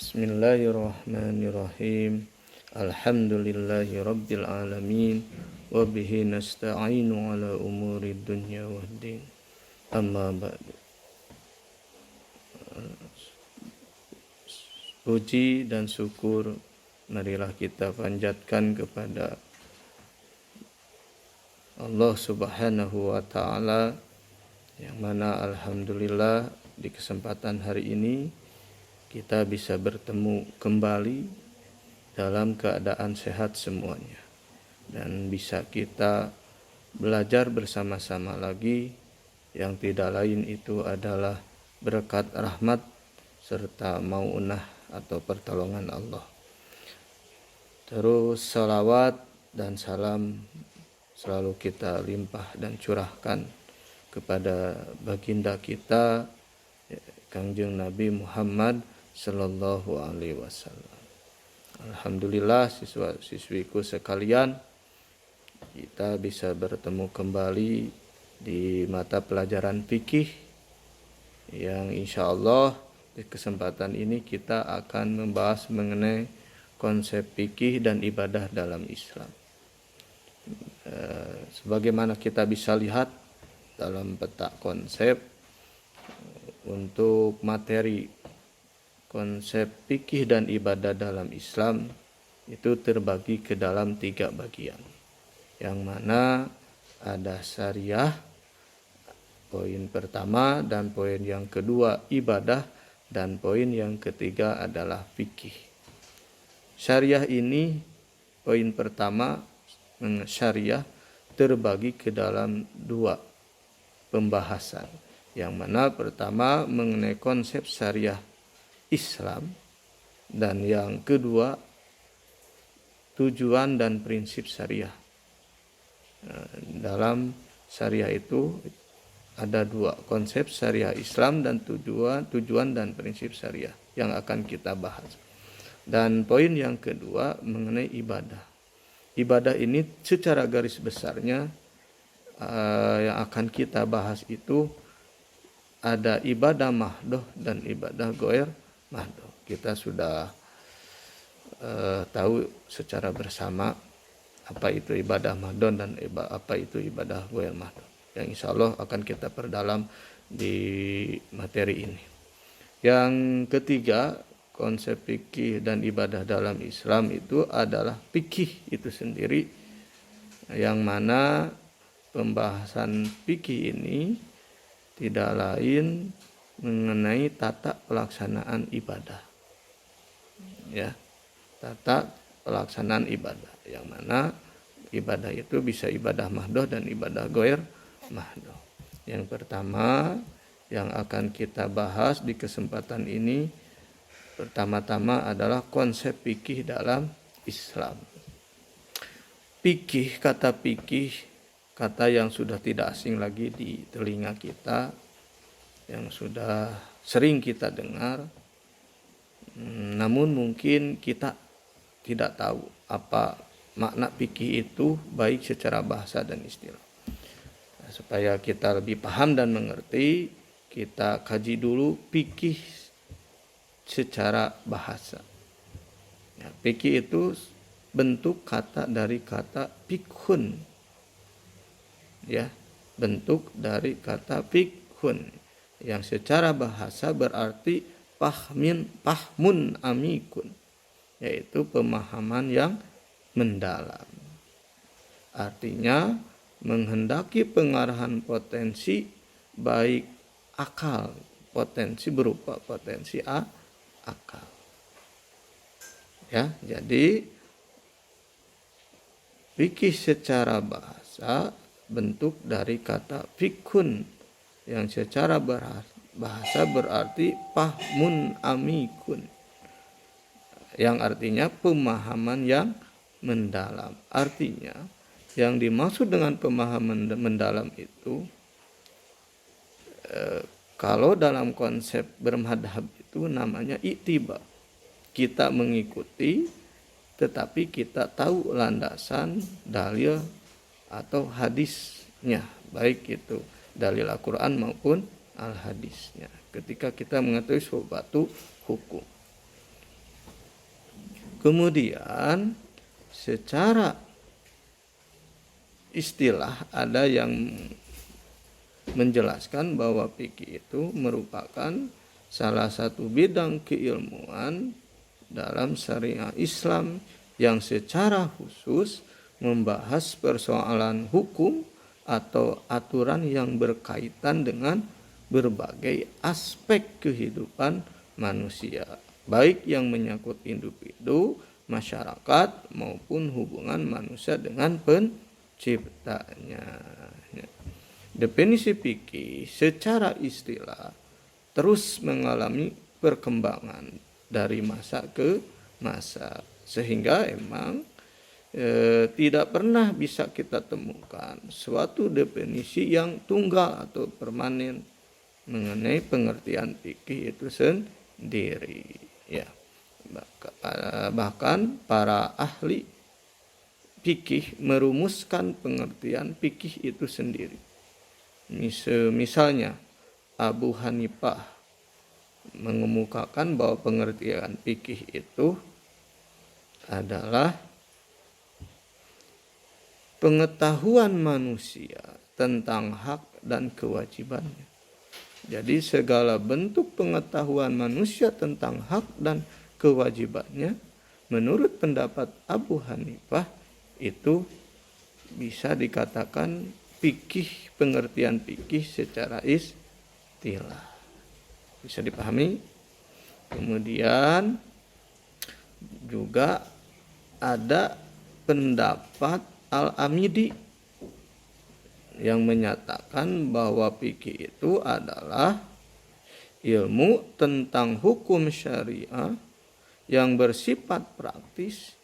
Bismillahirrahmanirrahim. Alhamdulillahi rabbil alamin. Wa bihi nasta'inu ala umuri dunya waddin. Amma ba'du. Puji dan syukur marilah kita panjatkan kepada Allah Subhanahu wa taala, yang mana alhamdulillah di kesempatan hari ini kita bisa bertemu kembali dalam keadaan sehat semuanya, dan bisa kita belajar bersama-sama lagi, yang tidak lain itu adalah berkat rahmat serta maunah atau pertolongan Allah. Terus salawat dan salam selalu kita limpah dan curahkan kepada baginda kita Kangjeng Nabi Muhammad Sallallahu Alaihi Wasallam. Alhamdulillah siswa-siswiku sekalian, kita bisa bertemu kembali di mata pelajaran fikih, yang insya Allah di kesempatan ini kita akan membahas mengenai konsep fikih dan ibadah dalam Islam. Sebagaimana kita bisa lihat dalam peta konsep, untuk materi konsep fikih dan ibadah dalam Islam itu terbagi ke dalam 3 bagian, yang mana ada syariah poin pertama, dan poin yang kedua ibadah, dan poin yang ketiga adalah fikih. Syariah ini, poin pertama, syariah terbagi ke dalam 2 pembahasan, yang mana pertama mengenai konsep syariah Islam, dan yang kedua tujuan dan prinsip syariah. Dalam syariah itu ada 2 konsep, syariah Islam dan tujuan dan prinsip syariah yang akan kita bahas. Dan poin yang kedua mengenai ibadah. Ibadah ini secara garis besarnya yang akan kita bahas itu ada ibadah mahdoh dan ibadah goer mahdoh. Kita sudah tahu secara bersama apa itu ibadah mahdoh dan apa itu ibadah goer mahdoh, yang insya Allah akan kita perdalam di materi ini. Yang ketiga, konsep fikih dan ibadah dalam Islam itu adalah fikih itu sendiri, yang mana pembahasan fikih ini tidak lain mengenai tata pelaksanaan ibadah. Ya, tata pelaksanaan ibadah, yang mana ibadah itu bisa ibadah mahdoh dan ibadah goer mahdoh. Yang pertama yang akan kita bahas di kesempatan ini pertama-tama adalah konsep fikih dalam Islam. Fikih, kata fikih, kata yang sudah tidak asing lagi di telinga kita, yang sudah sering kita dengar, namun mungkin kita tidak tahu apa makna fikih itu baik secara bahasa dan istilah. Supaya kita lebih paham dan mengerti, kita kaji dulu fikih secara bahasa. Ya, fikih itu bentuk kata dari kata fikhun. Ya, bentuk dari kata fikhun, yang secara bahasa berarti pahmun amikun, yaitu pemahaman yang mendalam. Artinya menghendaki pengarahan potensi baik akal, potensi berupa potensi akal. Ya, jadi fikih secara bahasa bentuk dari kata fikhun, yang secara bahasa berarti pahmun amikun, yang artinya pemahaman yang mendalam. Artinya yang dimaksud dengan pemahaman mendalam itu, kalau dalam konsep bermadhab itu namanya iktiba. Kita mengikuti tetapi kita tahu landasan dalil atau hadisnya, baik itu dalil Al-Quran maupun al-hadisnya, ketika kita mengetahui suatu hukum. Kemudian secara istilah ada yang menjelaskan bahwa fikih itu merupakan salah satu bidang keilmuan dalam syariat Islam yang secara khusus membahas persoalan hukum atau aturan yang berkaitan dengan berbagai aspek kehidupan manusia, baik yang menyangkut individu, masyarakat maupun hubungan manusia dengan penciptanya. Definisi fikih secara istilah terus mengalami perkembangan dari masa ke masa, sehingga emang tidak pernah bisa kita temukan suatu definisi yang tunggal atau permanen mengenai pengertian fikih itu sendiri. Ya, bahkan para ahli fikih merumuskan pengertian fikih itu sendiri. Misalnya Abu Hanifah mengemukakan bahwa pengertian fikih itu adalah pengetahuan manusia tentang hak dan kewajibannya. Jadi segala bentuk pengetahuan manusia tentang hak dan kewajibannya menurut pendapat Abu Hanifah itu bisa dikatakan fikih, pengertian fikih secara istilah. Bisa dipahami? Kemudian juga ada pendapat Al-Amidi yang menyatakan bahwa fikih itu adalah ilmu tentang hukum syariah yang bersifat praktis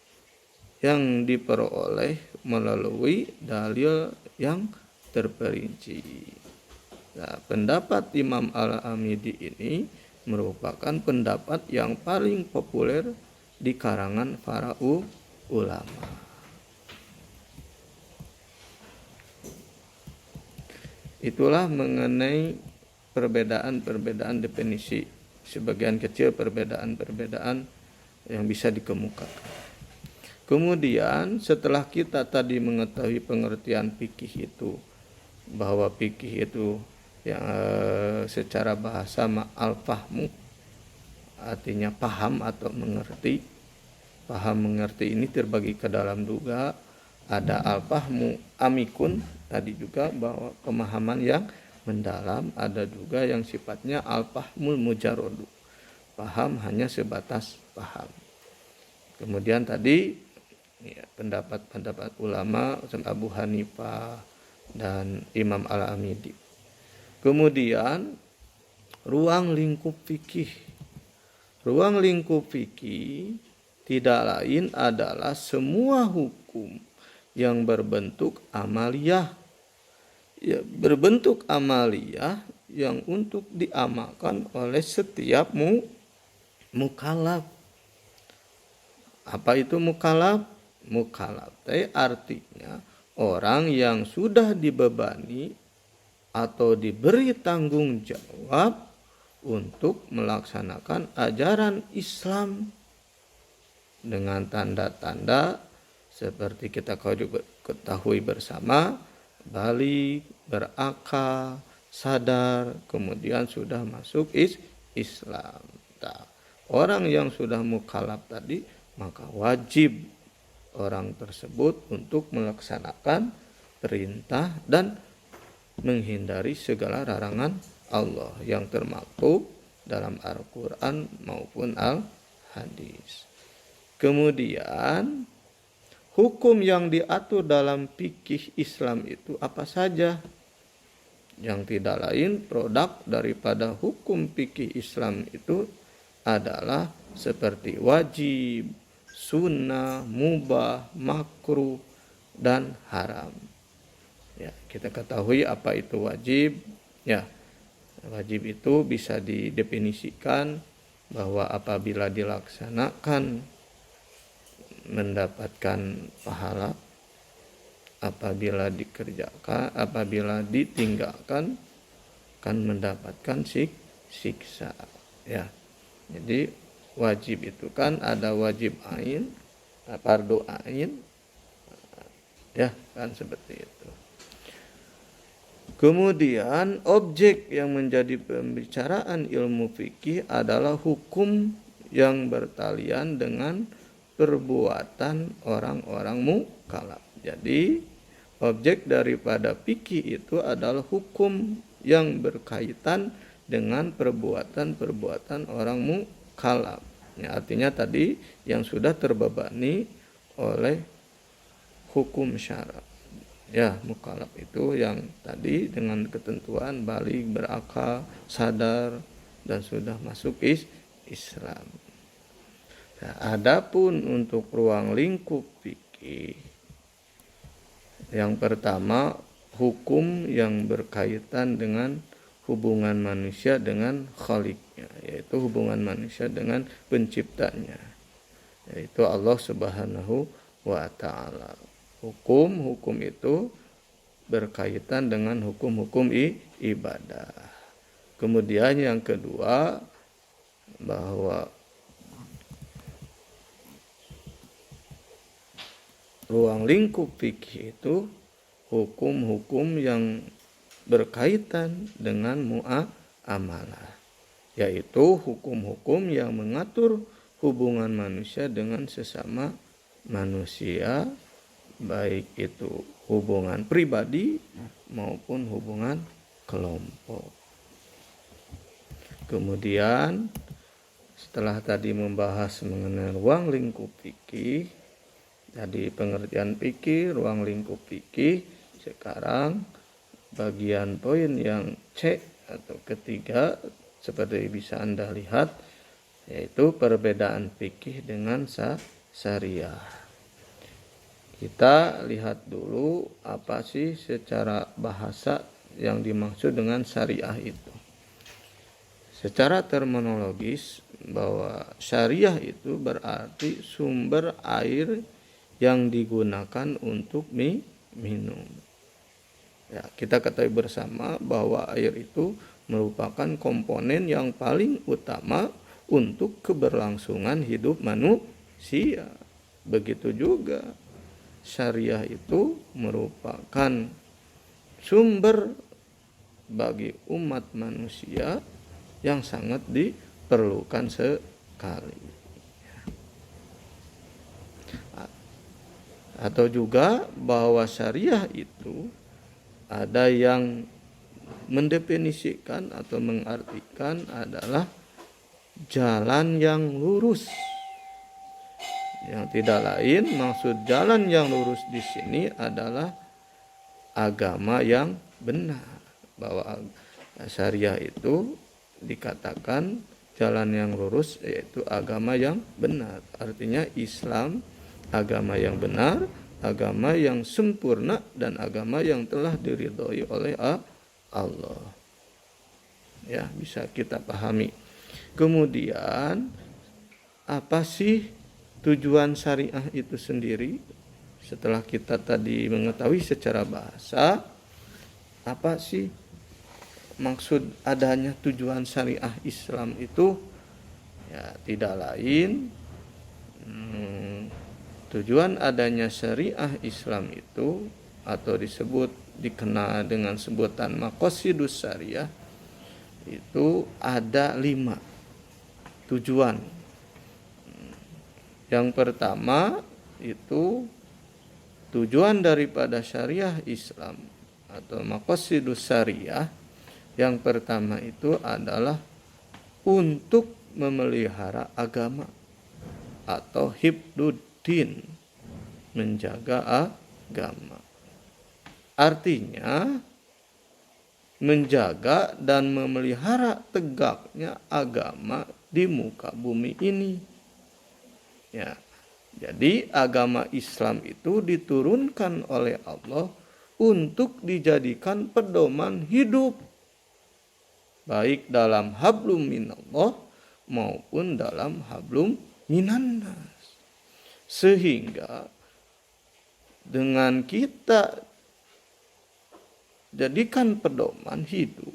yang diperoleh melalui dalil yang terperinci. Nah, pendapat Imam Al-Amidi ini merupakan pendapat yang paling populer di karangan para ulama. Itulah mengenai perbedaan-perbedaan definisi, sebagian kecil perbedaan-perbedaan yang bisa dikemukakan. Kemudian setelah kita tadi mengetahui pengertian fikih itu, bahwa fikih itu yang secara bahasa al-fahmu, artinya paham atau mengerti. Paham mengerti ini terbagi ke dalam dua, ada al-fahmu amikun tadi juga bahwa pemahaman yang mendalam, ada juga yang sifatnya al-fahmul mujarradu, paham hanya sebatas paham. Kemudian tadi ya, pendapat ulama Abu Hanifah dan Imam Al-Amidi. Kemudian ruang lingkup fikih. Ruang lingkup fikih tidak lain adalah semua hukum yang berbentuk amaliyah. Ya, berbentuk amaliyah yang untuk diamalkan oleh setiap mukallaf. Apa itu mukallaf? Mukallaf artinya orang yang sudah dibebani atau diberi tanggung jawab untuk melaksanakan ajaran Islam dengan tanda-tanda seperti kita ketahui bersama, balik, berakal, sadar, kemudian sudah masuk Islam. Nah, orang yang sudah mukallaf tadi, maka wajib orang tersebut untuk melaksanakan perintah dan menghindari segala larangan Allah yang termaktub dalam Al-Quran maupun Al-Hadis. Kemudian hukum yang diatur dalam fikih Islam itu apa saja? Yang tidak lain produk daripada hukum fikih Islam itu adalah seperti wajib, sunnah, mubah, makruh, dan haram. Ya, kita ketahui apa itu wajib. Ya, wajib itu bisa didefinisikan bahwa apabila dilaksanakan mendapatkan pahala, apabila dikerjakan, apabila ditinggalkan akan mendapatkan siksa. Ya, jadi wajib itu kan ada wajib ain, fardu ain, ya kan seperti itu. Kemudian objek yang menjadi pembicaraan ilmu fikih adalah hukum yang bertalian dengan perbuatan orang-orang mukallaf. Jadi objek daripada fikih itu adalah hukum yang berkaitan dengan perbuatan-perbuatan orang mukallaf. Ya, artinya tadi yang sudah terbebani oleh hukum syara. Ya, mukallaf itu yang tadi dengan ketentuan balik, berakal, sadar, dan sudah masuk Islam. Nah, adapun untuk ruang lingkup fikih, yang pertama hukum yang berkaitan dengan hubungan manusia dengan Khaliqnya, yaitu hubungan manusia dengan penciptanya, yaitu Allah Subhanahu wa Ta'ala. Hukum itu berkaitan dengan hukum-hukum ibadah. Kemudian yang kedua, bahwa ruang lingkup fikih itu hukum-hukum yang berkaitan dengan muamalah, yaitu hukum-hukum yang mengatur hubungan manusia dengan sesama manusia, baik itu hubungan pribadi maupun hubungan kelompok. Kemudian setelah tadi membahas mengenai ruang lingkup fikih, jadi pengertian fikih, ruang lingkup fikih, sekarang bagian poin yang C atau ketiga seperti bisa Anda lihat, yaitu perbedaan fikih dengan syariah. Kita lihat dulu apa sih secara bahasa yang dimaksud dengan syariah itu. Secara terminologis, bahwa syariah itu berarti sumber air yang digunakan untuk minum. Ya, kita ketahui bersama bahwa air itu merupakan komponen yang paling utama untuk keberlangsungan hidup manusia. Begitu juga syariah itu merupakan sumber bagi umat manusia yang sangat diperlukan sekali. Atau juga bahwa syariah itu ada yang mendefinisikan atau mengartikan adalah jalan yang lurus. Yang tidak lain, maksud jalan yang lurus di sini adalah agama yang benar. Bahwa syariah itu dikatakan jalan yang lurus, yaitu agama yang benar. Artinya Islam, agama yang benar, agama yang sempurna, dan agama yang telah diridhoi oleh Allah. Ya, bisa kita pahami. Kemudian apa sih tujuan syariah itu sendiri? Setelah kita tadi mengetahui secara bahasa, apa sih maksud adanya tujuan syariah Islam itu? Ya, tidak lain, tujuan adanya syariah Islam itu, atau dikenal dengan sebutan maqasidus syariah, itu ada 5 tujuan. Yang pertama itu tujuan daripada syariah Islam atau maqasidus syariah. Yang pertama itu adalah untuk memelihara agama atau hifdzuddin, menjaga agama. Artinya menjaga dan memelihara tegaknya agama di muka bumi ini. Ya, jadi agama Islam itu diturunkan oleh Allah untuk dijadikan pedoman hidup, baik dalam hablum minallah maupun dalam hablum minannas. Sehingga dengan kita jadikan pedoman hidup,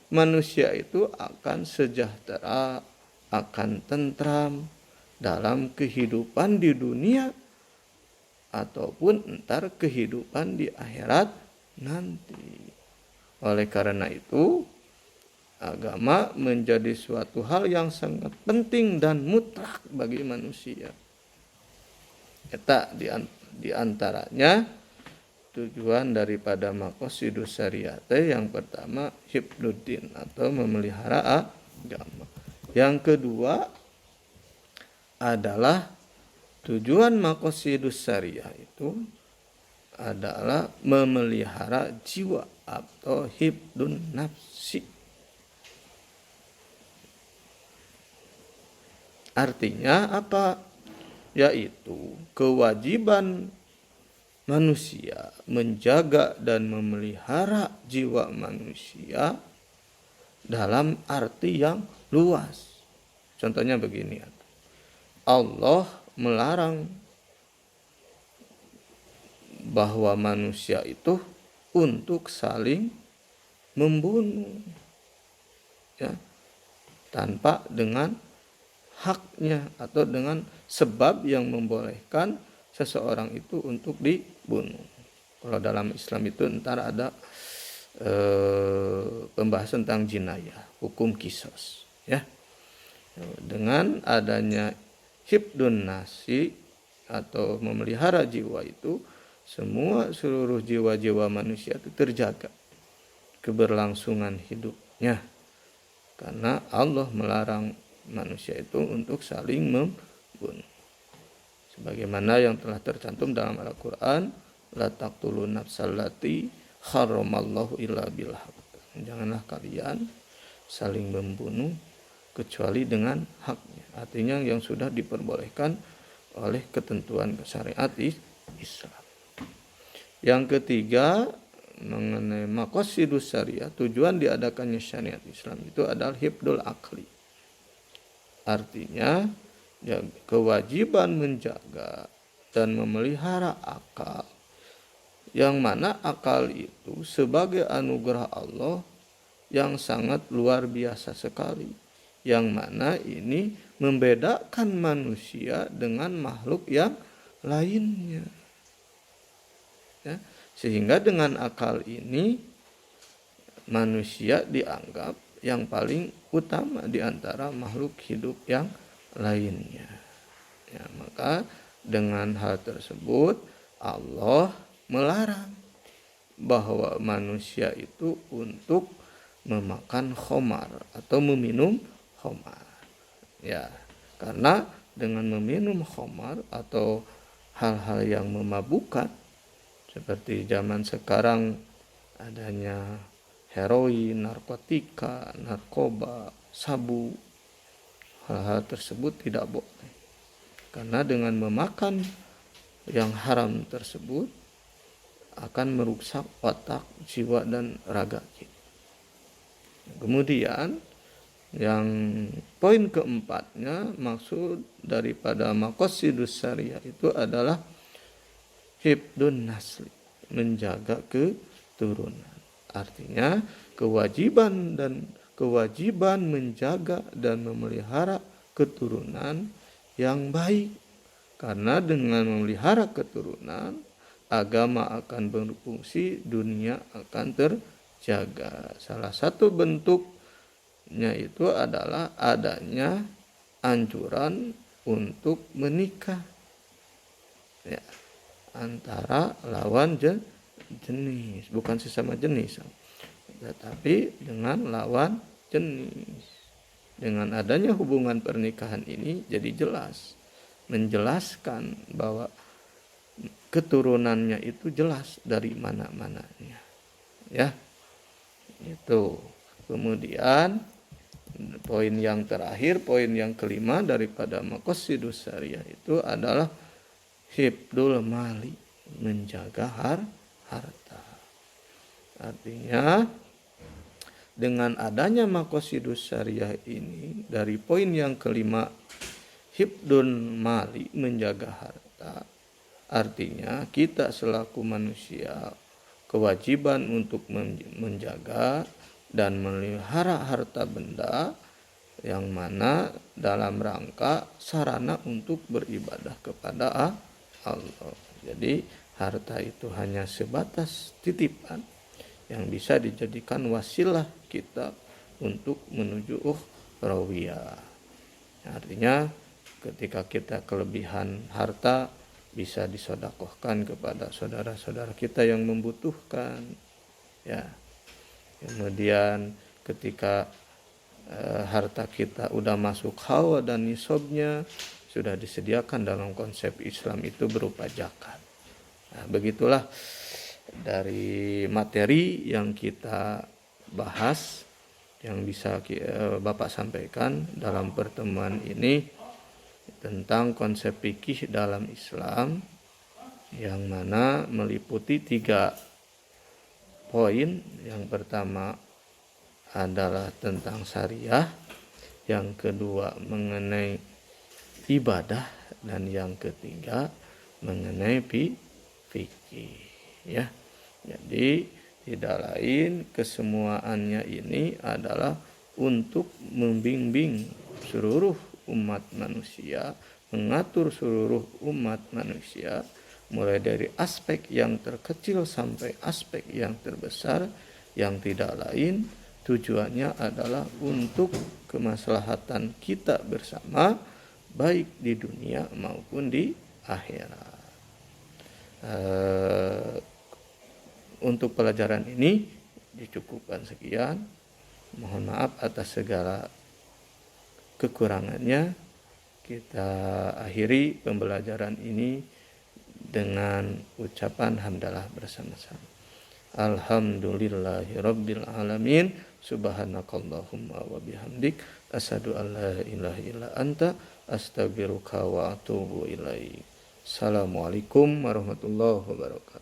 manusia itu akan sejahtera, akan tentram dalam kehidupan di dunia ataupun entar kehidupan di akhirat nanti. Oleh karena itu, agama menjadi suatu hal yang sangat penting dan mutlak bagi manusia. Eta di antaranya tujuan daripada maqasidus syariah yang pertama hifdzuddin atau memelihara agama. Yang kedua adalah tujuan maqasidus syariah itu adalah memelihara jiwa atau hifdun nafsi. Artinya apa? Yaitu kewajiban manusia menjaga dan memelihara jiwa manusia dalam arti yang luas. Contohnya begini, Allah melarang bahwa manusia itu untuk saling membunuh, ya, tanpa dengan haknya atau dengan sebab yang membolehkan seseorang itu untuk dibunuh. Kalau dalam Islam itu ntar ada pembahasan tentang jinayah, hukum kisos, ya. Dengan adanya hifdun nafsi atau memelihara jiwa itu, seluruh jiwa-jiwa manusia itu terjaga keberlangsungan hidupnya, karena Allah melarang manusia itu untuk saling membunuh. Sebagaimana yang telah tercantum dalam Al-Quran, la taqtulun nafsal lati haramallahu illa bil haqq. Janganlah kalian saling membunuh kecuali dengan haknya. Artinya yang sudah diperbolehkan oleh ketentuan syariat Islam. Yang ketiga, mengenai maqasidus syariah, tujuan diadakannya syariat Islam itu adalah hifdul akli. Artinya kewajiban menjaga dan memelihara akal, yang mana akal itu sebagai anugerah Allah yang sangat luar biasa sekali, yang mana ini membedakan manusia dengan makhluk yang lainnya, ya. Sehingga dengan akal ini manusia dianggap yang paling utama di antara makhluk hidup yang lainnya. Ya, maka dengan hal tersebut Allah melarang bahwa manusia itu untuk memakan khamar atau meminum khamar. Ya, karena dengan meminum khamar atau hal-hal yang memabukkan seperti zaman sekarang adanya heroin, narkotika, narkoba, sabu, hal-hal tersebut tidak boleh. Karena dengan memakan yang haram tersebut akan merusak otak, jiwa, dan raga kita. Kemudian yang poin keempatnya, maksud daripada maqasidus syariah itu adalah hifdun nasli, menjaga keturunan. Artinya kewajiban menjaga dan memelihara keturunan yang baik. Karena dengan memelihara keturunan, agama akan berfungsi, dunia akan terjaga. Salah satu bentuknya itu adalah adanya anjuran untuk menikah, ya, antara lawan jenis, bukan sesama jenis, tetapi dengan lawan jenis. Dengan adanya hubungan pernikahan ini jadi jelas, menjelaskan bahwa keturunannya itu jelas dari mana-mananya, ya. Itu. Kemudian poin yang terakhir, poin yang kelima daripada maqasidus syariah itu adalah hifdul mali, menjaga harta. Artinya dengan adanya maqasidus syariah ini, dari poin yang kelima hifdun mali, menjaga harta, artinya kita selaku manusia kewajiban untuk menjaga dan memelihara harta benda yang mana dalam rangka sarana untuk beribadah kepada Allah. Jadi harta itu hanya sebatas titipan yang bisa dijadikan wasilah kita untuk menuju ukhrawiyah. Artinya ketika kita kelebihan harta bisa disodakohkan kepada saudara-saudara kita yang membutuhkan, ya. Kemudian ketika harta kita udah masuk hawa dan nisabnya, sudah disediakan dalam konsep Islam itu berupa zakat. Nah, begitulah dari materi yang kita bahas yang bisa Bapak sampaikan dalam pertemuan ini tentang konsep fikih dalam Islam, yang mana meliputi 3 poin. Yang pertama adalah tentang syariah, yang kedua mengenai ibadah, dan yang ketiga mengenai fikih, ya. Jadi tidak lain kesemuaannya ini adalah untuk membimbing seluruh umat manusia, mengatur seluruh umat manusia, mulai dari aspek yang terkecil sampai aspek yang terbesar, yang tidak lain tujuannya adalah untuk kemaslahatan kita bersama, baik di dunia maupun di akhirat. Untuk pelajaran ini dicukupkan sekian. Mohon maaf atas segala kekurangannya. Kita akhiri pembelajaran ini dengan ucapan hamdalah bersama-sama. Alhamdulillahirabbil alamin. Subhanakallahumma wa bihamdik asyhadu an la ilaha illa anta astaghfiruka wa atubu ilaik. Assalamualaikum warahmatullahi wabarakatuh.